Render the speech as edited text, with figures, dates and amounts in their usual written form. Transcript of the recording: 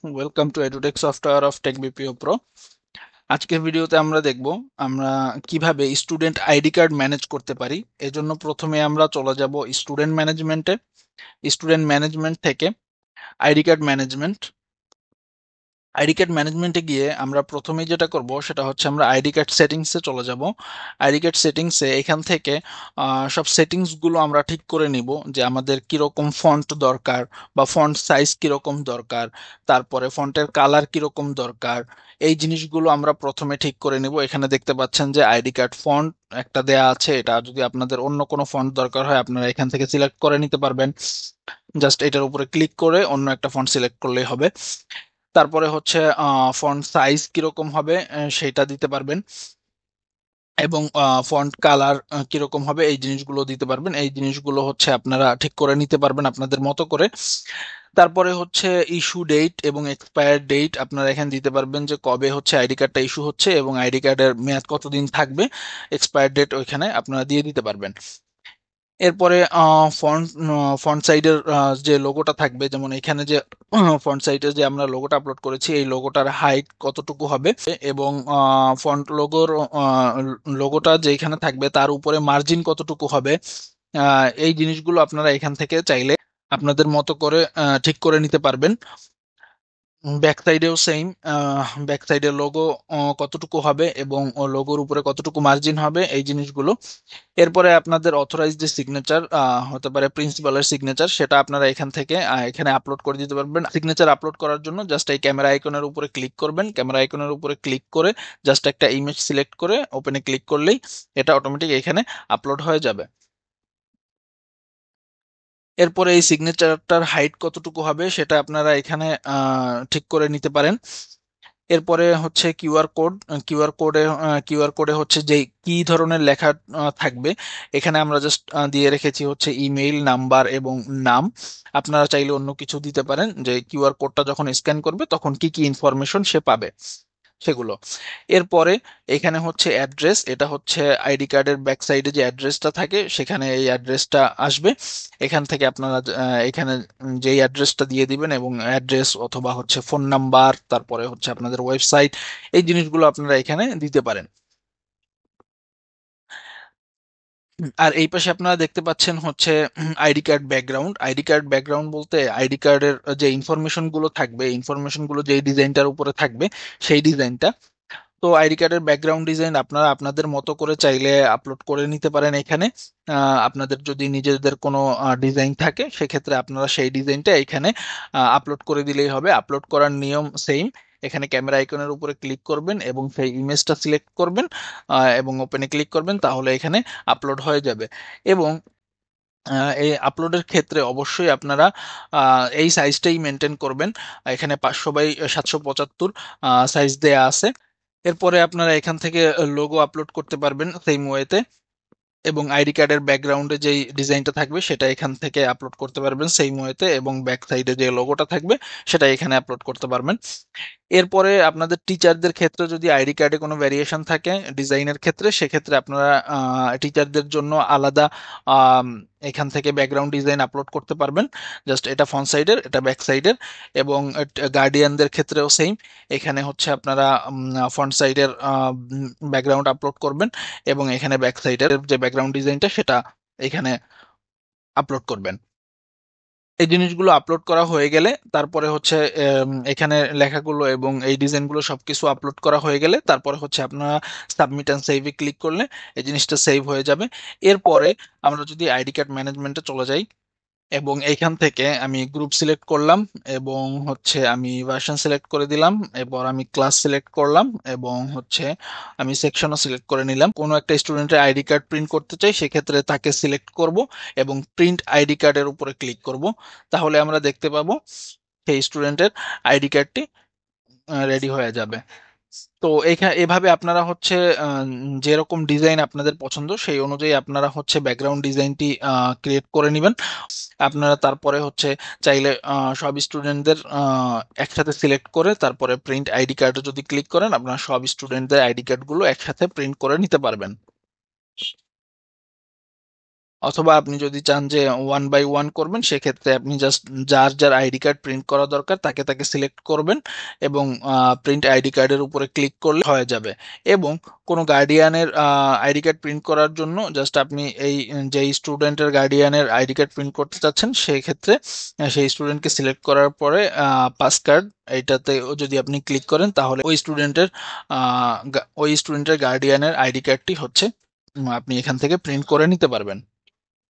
Welcome to edutech software of tech BPO pro. আজকের ভিডিওতে আমরা দেখব আমরা কিভাবে স্টুডেন্ট আইডি কার্ড ম্যানেজ করতে পারি। এজন্য প্রথমে আমরা চলে যাব স্টুডেন্ট ম্যানেজমেন্টে। স্টুডেন্ট ম্যানেজমেন্ট থেকে ID card management. ID card ম্যানেজমেন্টে গিয়ে আমরা প্রথমেই যেটা করব সেটা হচ্ছে আমরা আইডি কার্ড সেটিংসে চলে যাব। আইডি কার্ড সেটিংসে এখান থেকে সব সেটিংসগুলো আমরা ঠিক করে নিব যে আমাদের কীরকম ফন্ট দরকার বা ফন্ট সাইজ কীরকম দরকার, তারপরে ফন্টের কালার কীরকম দরকার। এই জিনিসগুলো আমরা প্রথমে ঠিক করে নিব। এখানে দেখতে পাচ্ছেন যে আইডি কার্ড ফন্ট একটা দেয়া আছে। এটা যদি আপনাদের অন্য কোনো ফন্ট দরকার হয় আপনারা এখান থেকে সিলেক্ট করে নিতে পারবেন। জাস্ট এটার উপরে ক্লিক করে অন্য একটা ফন্ট সিলেক্ট করলেই হবে। তারপরে হচ্ছে ফন্ট সাইজ কিরকম হবে সেটা দিতে পারবেন, এবং ফন্ট কালার কিরকম হবে এই জিনিসগুলো দিতে পারবেন। এই জিনিসগুলো হচ্ছে আপনারা ঠিক করে নিতে পারবেন আপনাদের মতো করে। তারপরে হচ্ছে ইস্যু ডেট এবং এক্সপায়ার ডেট আপনারা এখানে দিতে পারবেন যে কবে হচ্ছে আইডি কার্ডটা ইস্যু হচ্ছে এবং আইডি কার্ডের মেয়াদ কতদিন থাকবে। এক্সপায়ার ডেট ওইখানে আপনারা দিয়ে দিতে পারবেন। এরপরে ফন্ট ফন্ট সাইডের যে লোগোটা থাকবে, যেমন এখানে যে ফন্ট সাইডে যে আমরা লোগোটা আপলোড করেছি এই লোগোটার হাইট কতটুকু হবে, এবং ফন্ট লোগোটা যেখানে থাকবে তার উপরে মার্জিন কতটুকু হবে। এই জিনিসগুলো আপনারা এখান থেকে চাইলে আপনাদের মতো করে ঠিক করে নিতে পারবেন। ব্যাক সাইডেও সেম, ব্যাক সাইডের লোগো কতটুকু হবে এবং লোগোর উপরে কতটুকু মার্জিন হবে এই জিনিসগুলো। এরপরে আপনাদের অথরাইজ যে সিগনেচার হতে পারে প্রিন্সিপালের সিগনেচার, সেটা আপনারা এখান থেকে এখানে আপলোড করে দিতে পারবেন। সিগনেচার আপলোড করার জন্য জাস্ট এই ক্যামেরা আইকনের উপরে ক্লিক করবেন। ক্যামেরা আইকনের উপরে ক্লিক করে জাস্ট একটা ইমেজ সিলেক্ট করে ওপেনে ক্লিক করলেই এটা অটোমেটিক এখানে আপলোড হয়ে যাবে। এরপরে এই সিগনেচারটার হাইট কতটুকু হবে সেটা আপনারা এখানে ঠিক করে নিতে পারেন। এরপরে হচ্ছে কিউআর কোড। কিউআর কোডে হচ্ছে যে কি ধরনের লেখা থাকবে, এখানে আমরা জাস্ট দিয়ে রেখেছি হচ্ছে ইমেইল নাম্বার এবং নাম। আপনারা চাইলে অন্য কিছু দিতে পারেন যে কিউআর কোডটা যখন স্ক্যান করবে তখন কি কি ইনফরমেশন সে পাবে সেগুলো। এরপরে এখানে হচ্ছে অ্যাড্রেস। এটা হচ্ছে আইডি কার্ডের ব্যাক সাইডে যে অ্যাড্রেসটা থাকে সেখানে এই অ্যাড্রেসটা আসবে। এখান থেকে আপনারা এখানে যেই অ্যাড্রেসটা দিয়ে দিবেন, এবং অ্যাড্রেস অথবা হচ্ছে ফোন নাম্বার, তারপরে হচ্ছে আপনাদের ওয়েবসাইট, এই জিনিসগুলো আপনারা এখানে দিতে পারেন। আর এই পাশে আপনারা দেখতে পাচ্ছেন হচ্ছে ID card background. ID card background বলতে আইডি কার্ডের যে ইনফরমেশন গুলো থাকবে, ইনফরমেশন গুলো যেই ডিজাইনটার উপরে থাকবে সেই ডিজাইনটা। তো আইডি কার্ডের ব্যাকগ্রাউন্ড ডিজাইন আপনারা আপনাদের মতো করে চাইলে আপলোড করে নিতে পারেন এখানে। আপনাদের যদি নিজেদের কোনো ডিজাইন থাকে সেক্ষেত্রে আপনারা সেই ডিজাইনটা এখানে আপলোড করে দিলেই হবে। আপলোড করার নিয়ম সেম। এখানে ক্যামেরা আইকনের উপরে ক্লিক করবেন এবং সেই ইমেজটা সিলেক্ট করবেন এবং ওপেনে ক্লিক করবেন, তাহলে এখানে আপলোড হয়ে যাবে। এবং এই আপলোডের ক্ষেত্রে অবশ্যই আপনারা এই সাইজটাই মেনটেন করবেন। এখানে 500 বাই 775 সাইজ দেয়া আছে। এরপরে আপনারা এখান থেকে লোগো আপলোড করতে পারবেন সেম ওয়েতে, এবং আইডি কার্ডের ব্যাকগ্রাউন্ডে যেই ডিজাইনটা থাকবে সেটা এখান থেকে আপলোড করতে পারবেন সেম ওয়েতে, এবং ব্যাক সাইডে যে লোগোটা থাকবে সেটা এখানে আপলোড করতে পারবেন। এরপরে আপনাদের টিচারদের ক্ষেত্রে যদি আইডি কার্ডে কোনো ভ্যারিয়েশন থাকে ডিজাইনের ক্ষেত্রে, সেক্ষেত্রে আপনারা টিচারদের জন্য আলাদা আম, এখান থেকে ব্যাকগ্রাউন্ড ডিজাইন আপলোড করতে পারবেন। জাস্ট এটা ফ্রন্ট সাইডের, এটা ব্যাক সাইডের। এবং গার্ডিয়ানদের ক্ষেত্রেও সেম। এখানে হচ্ছে আপনারা ফ্রন্ট সাইডের ব্যাকগ্রাউন্ড আপলোড করবেন এবং এখানে ব্যাক সাইডের যে ব্যাকগ্রাউন্ড ডিজাইনটা সেটা এখানে আপলোড করবেন। এই জিনিসগুলো আপলোড করা হয়ে গেলে তারপরে হচ্ছে এখানে লেখাগুলো এবং এই ডিজাইনগুলো সবকিছু আপলোড করা হয়ে গেলে তারপরে হচ্ছে আপনারা সাবমিট অ্যান্ড সেভে ক্লিক করলে এই জিনিসটা সেভ হয়ে যাবে। এরপরে আমরা যদি আইডি কার্ড ম্যানেজমেন্টে চলে যাই এবং এইখান থেকে আমি গ্রুপ সিলেক্ট করলাম এবং হচ্ছে আমি ভার্সন সিলেক্ট করে দিলাম, এরপর আমি ক্লাস সিলেক্ট করলাম এবং হচ্ছে আমি সেকশনও সিলেক্ট করে নিলাম। কোনো একটা স্টুডেন্টের আইডি কার্ড প্রিন্ট করতে চাই সেক্ষেত্রে তাকে সিলেক্ট করব এবং প্রিন্ট আইডি কার্ডের উপরে ক্লিক করব। তাহলে আমরা দেখতে পাবো সেই স্টুডেন্টের আইডি কার্ডটি রেডি হয়ে যাবে। তো এভাবে আপনারা হচ্ছে যেরকম ডিজাইন আপনাদের পছন্দ সেই অনুযায়ী আপনারা হচ্ছে ব্যাকগ্রাউন্ড ডিজাইনটি ক্রিয়েট করে নেবেন। আপনারা তারপরে হচ্ছে চাইলে সব স্টুডেন্টদের একসাথে সিলেক্ট করে তারপরে প্রিন্ট আইডি কার্ডে যদি ক্লিক করেন আপনারা সব স্টুডেন্টদের আইডি কার্ডগুলো একসাথে প্রিন্ট করে নিতে পারবেন। অথবা আপনি যদি চান যে 1 বাই 1 করবেন, সেক্ষেত্রে আপনি জাস্ট যার আইডি কার্ড প্রিন্ট করা দরকার তাকে সিলেক্ট করবেন এবং প্রিন্ট আইডি কার্ডের উপরে ক্লিক করলে হয়ে যাবে। এবং কোনো গার্ডিয়ানের আইডি কার্ড প্রিন্ট করার জন্য জাস্ট আপনি যেই স্টুডেন্টের গার্ডিয়ানের আইডি কার্ড প্রিন্ট করতে চাচ্ছেন, সেই ক্ষেত্রে সেই স্টুডেন্টকে সিলেক্ট করার পরে পাস কার্ড এইটাতে যদি আপনি ক্লিক করেন, তাহলে ওই স্টুডেন্টের গার্ডিয়ানের আইডি কার্ডটি হচ্ছে আপনি এখান থেকে প্রিন্ট করে নিতে পারবেন।